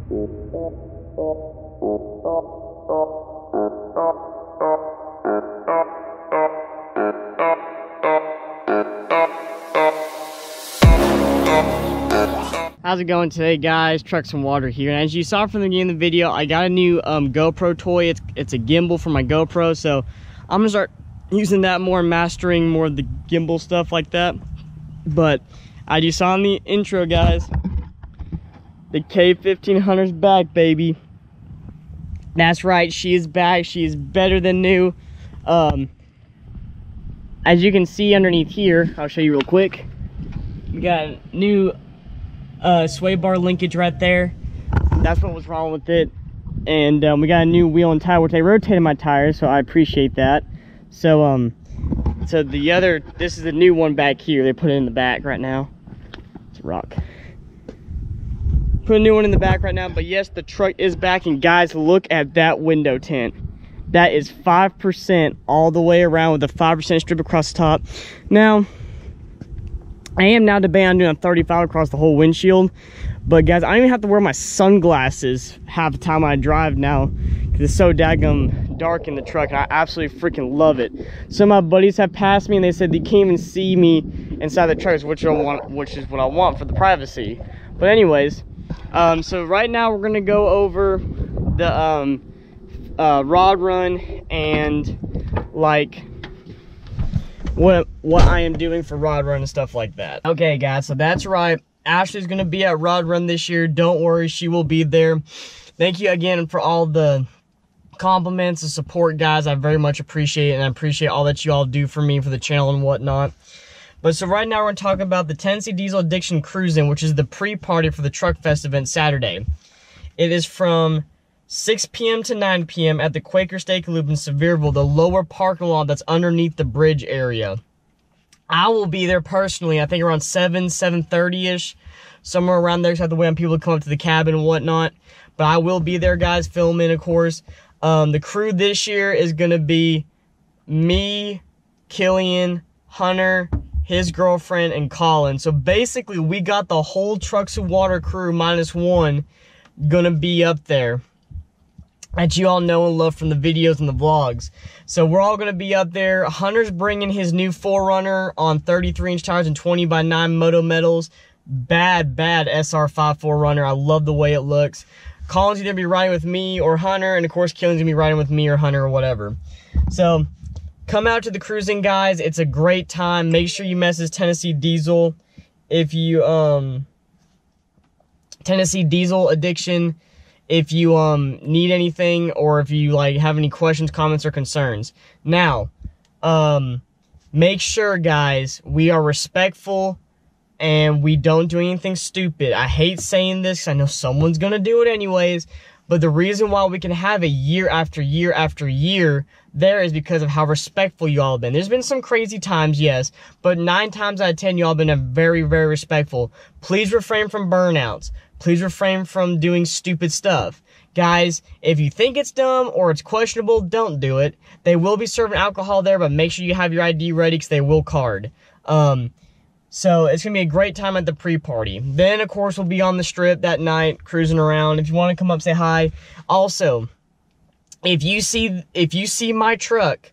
How's it going today, guys? Trucks and Water here, and as you saw from the beginning of the video, I got a new GoPro toy. It's a gimbal for my GoPro, so I'm gonna start using that more, mastering more of the gimbal stuff like that. But as you saw in the intro, guys, the K1500's back, baby. That's right, she is back. She is better than new. As you can see underneath here, I'll show you real quick. We got a new sway bar linkage right there. That's what was wrong with it. And we got a new wheel and tire, which they rotated my tires, so I appreciate that. So so this is the new one back here. They put it in the back right now. It's a rock. Put a new one in the back right now, but yes, the truck is back. And guys, look at that window tint. That is 5% all the way around with a 5% strip across the top. Now, I am now debating on doing a 35 across the whole windshield, but guys, I don't even have to wear my sunglasses half the time I drive now because it's so daggum dark in the truck, and I absolutely freaking love it. Some of my buddies have passed me and they said they can't even see me inside the truck, which is what I want for the privacy. But anyways, so right now we're gonna go over the rod run and like what I am doing for rod run and stuff like that. Okay, guys, so that's right. Ashley's gonna be at rod run this year. Don't worry, she will be there. Thank you again for all the compliments and support, guys. I very much appreciate it, and I appreciate all that you all do for me, for the channel and whatnot. But so right now we're gonna talk about the Tennessee Diesel Addiction Cruising, which is the pre-party for the Truck Fest event Saturday. It is from 6 p.m. to 9 p.m. at the Quaker Steak Loop in Sevierville, the lower parking lot that's underneath the bridge area. I will be there personally, I think around 7:30-ish, somewhere around there, so I have to wait on people to come up to the cabin and whatnot. But I will be there, guys, filming, of course. The crew this year is going to be me, Killian, Hunter, his girlfriend, and Colin. So basically, we got the whole Trucks and Water crew minus one going to be up there, that you all know and love from the videos and the vlogs. So we're all going to be up there. Hunter's bringing his new 4Runner on 33-inch tires and 20x9 moto metals. Bad SR5 4Runner. I love the way it looks. Colin's either going to be riding with me or Hunter, and of course Killian's going to be riding with me or Hunter or whatever. So come out to the cruising, guys. It's a great time. Make sure you message Tennessee Diesel if you Tennessee Diesel Addiction if you need anything, or if you like have any questions, comments, or concerns. Now, make sure, guys, we are respectful and we don't do anything stupid. I hate saying this because I know someone's gonna do it anyways, but the reason why we can have a year after year after year there is because of how respectful you all have been. There's been some crazy times, yes, but 9 times out of 10 you all have been very, very respectful. Please refrain from burnouts. Please refrain from doing stupid stuff. Guys, if you think it's dumb or it's questionable, don't do it. They will be serving alcohol there, but make sure you have your ID ready because they will card. So it's going to be a great time at the pre-party. Then, of course, we'll be on the strip that night, cruising around. If you want to come up, say hi. Also, if you see my truck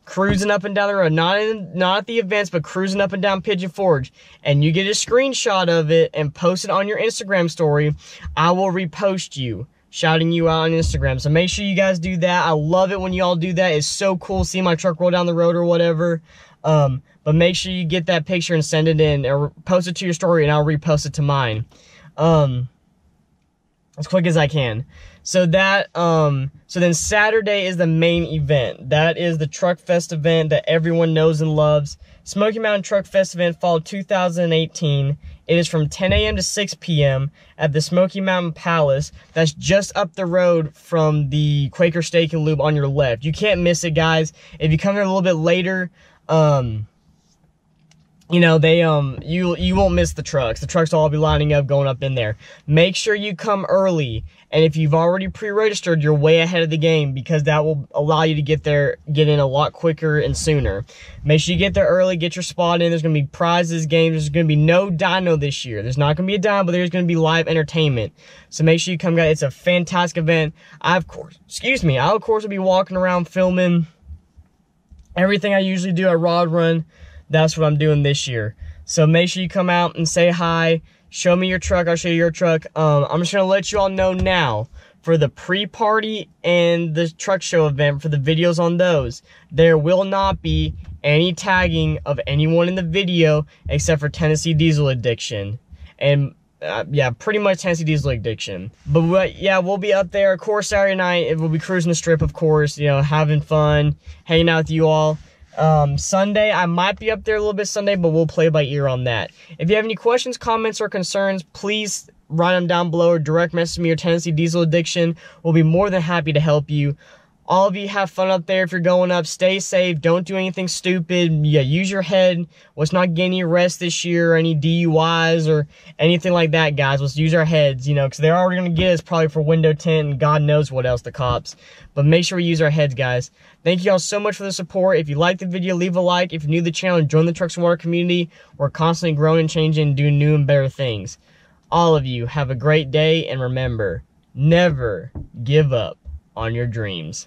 cruising up and down the road, not at the events, but cruising up and down Pigeon Forge, and you get a screenshot of it and post it on your Instagram story, I will repost you, shouting you out on Instagram. So make sure you guys do that. I love it when you all do that. It's so cool seeing my truck roll down the road or whatever. But make sure you get that picture and send it in, or post it to your story, and I'll repost it to mine. As quick as I can. So that, so then Saturday is the main event. That is the Truck Fest event that everyone knows and loves. Smoky Mountain Truck Fest event fall 2018. It is from 10 a.m. to 6 p.m. at the Smoky Mountain Palace. That's just up the road from the Quaker Steak and Lube on your left. You can't miss it, guys. If you come there a little bit later, you know, they you won't miss the trucks. The trucks will all be lining up, going up in there. Make sure you come early, and if you've already pre-registered, you're way ahead of the game, because that will allow you to get in a lot quicker and sooner. Make sure you get there early, get your spot in. There's gonna be prizes, games. There's gonna be no dyno this year. There's not gonna be a dyno, but there's gonna be live entertainment. So make sure you come, guys. It's a fantastic event. I of course will be walking around filming everything I usually do at Rod Run. That's what I'm doing this year. So make sure you come out and say hi. Show me your truck. I'll show you your truck. I'm just going to let you all know now, for the pre-party and the truck show event, for the videos on those, there will not be any tagging of anyone in the video except for Tennessee Diesel Addiction. And yeah, pretty much Tennessee Diesel Addiction. But yeah, we'll be up there. Of course, Saturday night, we'll be cruising the strip, of course, you know, having fun, hanging out with you all. Sunday, I might be up there a little bit Sunday, but we'll play by ear on that. If you have any questions, comments, or concerns, please write them down below or direct message me or Tennessee Diesel Addiction. We'll be more than happy to help you. All of you have fun up there. If you're going up, stay safe. Don't do anything stupid. Yeah, use your head. Let's not get any arrests this year, or any DUIs or anything like that, guys. Let's use our heads, you know, because they're already going to get us probably for window tint and God knows what else, the cops. But make sure we use our heads, guys. Thank you all so much for the support. If you liked the video, leave a like. If you're new to the channel, join the Trucks and Water community. We're constantly growing and changing and doing new and better things. All of you have a great day, and remember, never give up on your dreams.